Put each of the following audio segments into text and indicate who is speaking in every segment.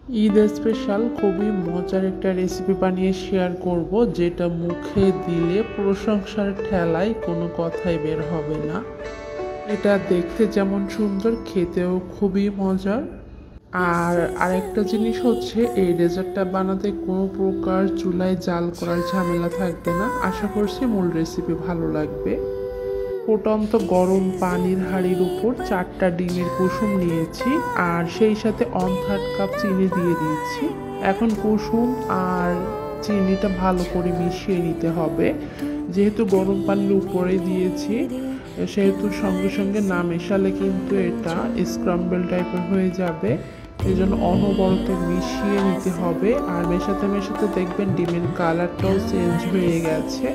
Speaker 1: Eid special খুবই মজার একটা রেসিপি বানিয়ে শেয়ার করব, যেটা মুখে দিলে প্রশংসার ঠেলায় কোনো কথাই বের হবে না। এটা দেখতে যেমন সুন্দর, খেতেও খুবই মজার। আর আরেকটা জিনিস হচ্ছে, এই ডেজার্টটা বানাতে কোনো প্রকার চুলায় জাল করার ঝামেলা থাকবে না। আশা করছি মূল রেসিপি ভালো লাগবে। ফুটন্ত গরম পানির হাঁড়ির উপর 4টা ডিমের কুসুম নিয়েছি, আর সেই সাথে 1/3 কাপ চিনি দিয়ে দিয়েছি। এখন কুসুম আর চিনিটা ভালো করে মিশিয়ে নিতে হবে। যেহেতু গরম পানির উপরে দিয়েছি, সেহেতু সঙ্গে সঙ্গে না মেশালে কিন্তু এটা স্ক্রাম্বল টাইপের হয়ে যাবে। এই জন্য অনবরত মিশিয়ে নিতে হবে। আর মেশাতে মেশাতে দেখবেন ডিমের কালারটাও চেঞ্জ হয়ে গেছে,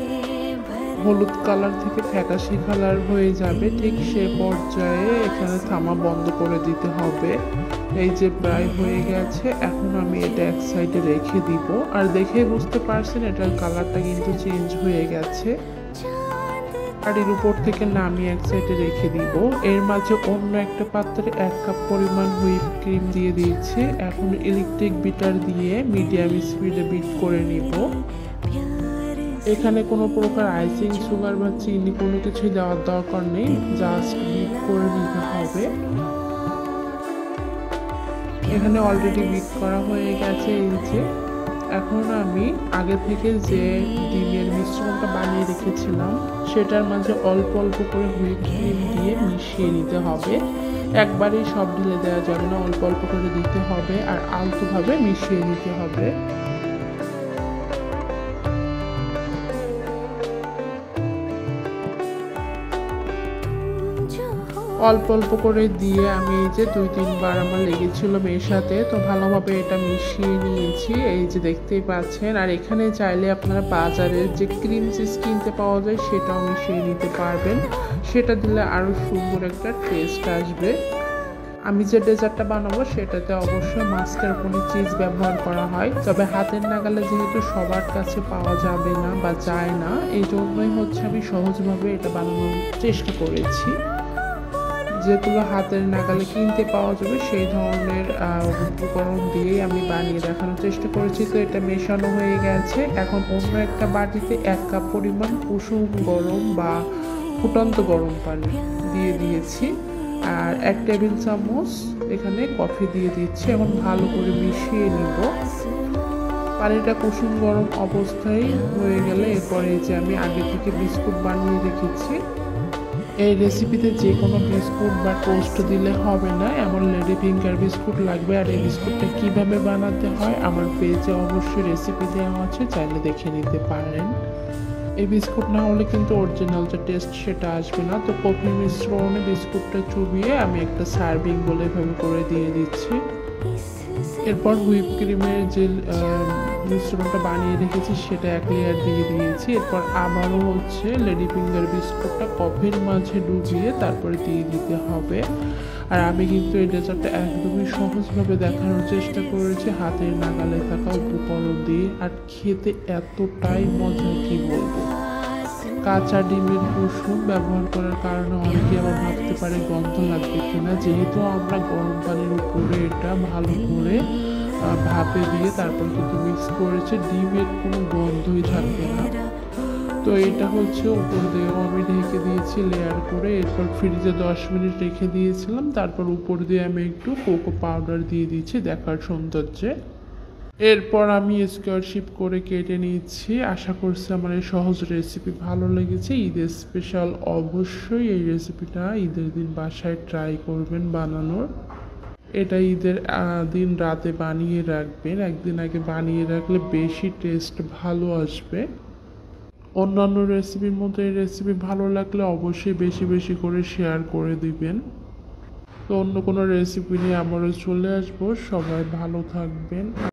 Speaker 1: হলুদ কালার থেকে ফ্যাকাশে কালার হয়ে যাবে। ঠিক সে পর্যায়ে এখানে থামা বন্ধ করে দিতে হবে। এই যে প্রায় হয়ে গেছে, এখন আমি এটা এক সাইডে রেখে দিব। আর দেখে বুঝতে পারছেন এটার কালারটা কিন্তু চেঞ্জ হয়ে গেছে। আর এর উপর থেকে নামিয়ে এক সাইডে রেখে দিব। এর মাঝে অন্য একটা পাত্রে 1 কাপ পরিমাণ হুইপ ক্রিম দিয়ে দিয়েছি। এখন ইলেকট্রিক বিটার দিয়ে মিডিয়াম স্পিডে বিট করে নিব। এখানে কোনো প্রকার আইসিং, সুগার বা চিনি কোনো কিছুই দেওয়ার দরকার নেই, জাস্ট বিট করে নিতে হবে। এখানে অলরেডি বিট করা হয়ে গেছে। এই যে এখন আমি আগে থেকে যে ডিমের মিশ্রণটা বানিয়ে রেখেছিলাম, সেটার মাঝে অল্প অল্প করে হুইপ ক্রিম দিয়ে মিশিয়ে নিতে হবে। একবারেই সব ঢেলে দেওয়া যাবে না, অল্প অল্প করে দিতে হবে আর আলতোভাবে মিশিয়ে নিতে হবে। অল্প অল্প করে দিয়ে আমি এই যে 2-3 বার আমার লেগেছিল মেশাতে, তো ভালোভাবে এটা মিশিয়ে নিয়েছি। এই যে দেখতেই পাচ্ছেন। আর এখানে চাইলে আপনারা বাজারের যে ক্রিম চিজ কিনতে পাওয়া যায় সেটাও মিশিয়ে নিতে পারবেন। সেটা দিলে আরও সুন্দর একটা টেস্ট আসবে। আমি যে ডেজার্টটা বানাবো সেটাতে অবশ্যই মাস্কারপোনে চিজ ব্যবহার করা হয়, তবে হাতের নাগালে যেহেতু সবার কাছে পাওয়া যাবে না বা যায় না, এই জন্যই হচ্ছে আমি সহজভাবে এটা বানানোর চেষ্টা করেছি। যেগুলো হাতের নাগালে কিনতে পাওয়া যাবে সেই ধরনের উপকরণ দিয়েই আমি বানিয়ে দেখানোর চেষ্টা করেছি। তো এটা মেশানো হয়ে গেছে। এখন অন্য একটা বাটিতে 1 কাপ পরিমাণ কুসুম গরম বা ফুটন্ত গরম পানি দিয়ে দিয়েছি, আর 1 টেবিল চামচ এখানে কফি দিয়ে দিচ্ছি। এখন ভালো করে মিশিয়ে নিব। পানিটা কুসুম গরম অবস্থায় হয়ে গেলে এরপরে যে আমি আগে থেকে বিস্কুট বানিয়ে রেখেছি, এই রেসিপিতে যে কোনো বিস্কুট বা টোস্ট দিলে হবে না, এমন লেডি ফিঙ্গার বিস্কুট লাগবে। আর এই বিস্কুটটা কিভাবে বানাতে হয় আমার পেজে অবশ্যই রেসিপি দেওয়া আছে, চাইলে দেখে নিতে পারেন। এই বিস্কুট না হলে কিন্তু অরিজিনাল যে টেস্ট সেটা আসবে না। তো কফি মিশ্রণে বিস্কুটটা চুবিয়ে আমি একটা সার্ভিং বলে এভাবে করে দিয়ে দিচ্ছি। এরপর হুইপ ক্রিমের যে মিশ্রণটা বানিয়ে রেখেছি সেটা 1 লেয়ার দিয়ে দিয়েছি। এরপর আবারও হচ্ছে লেডি ফিঙ্গার বিস্কুটটা কফির মাঝে ডুবিয়ে তারপরে দিয়ে দিতে হবে। আর আমি কিন্তু এই ডেজার্টটা একদমই সহজভাবে দেখানোর চেষ্টা করেছি হাতের নাগালে থাকা উপকরণ দিয়ে। আর খেতে এতটাই মজা কি বলবো। কাঁচা ডিমের কুসুম ব্যবহার করার কারণে অনেকে আবার ভাবতে পারে গন্ধ লাগবে কিনা, যেহেতু আমরা গরম পানির উপরে এটা ভালো করে ভাপে দিয়ে তারপর কিন্তু মিক্স করেছি, ডিমের কোনো গন্ধই থাকবে না। তো এটা হচ্ছে উপর দিয়েও আমি ঢেকে দিয়েছি লেয়ার করে। এরপর ফ্রিজে 10 মিনিট রেখে দিয়েছিলাম। তারপর উপর দিয়ে আমি একটু কোকো পাউডার দিয়ে দিচ্ছি দেখার সৌন্দর্যে। এরপর আমি স্কোয়ার শেপ করে কেটে নিচ্ছি। আশা করছি আমার এই সহজ রেসিপি ভালো লেগেছে। ঈদের স্পেশাল অবশ্যই এই রেসিপিটা ঈদের দিন বাসায় ট্রাই করবেন বানানোর। এটা ঈদের দিন রাতে বানিয়ে রাখবেন, একদিন আগে বানিয়ে রাখলে বেশি টেস্ট ভালো আসবে। অন্যান্য রেসিপির মতো এই রেসিপি ভালো লাগলে অবশ্যই বেশি বেশি করে শেয়ার করে দিবেন। তো অন্য কোনো রেসিপি নিয়ে আবারও চলে আসবো। সবাই ভালো থাকবেন।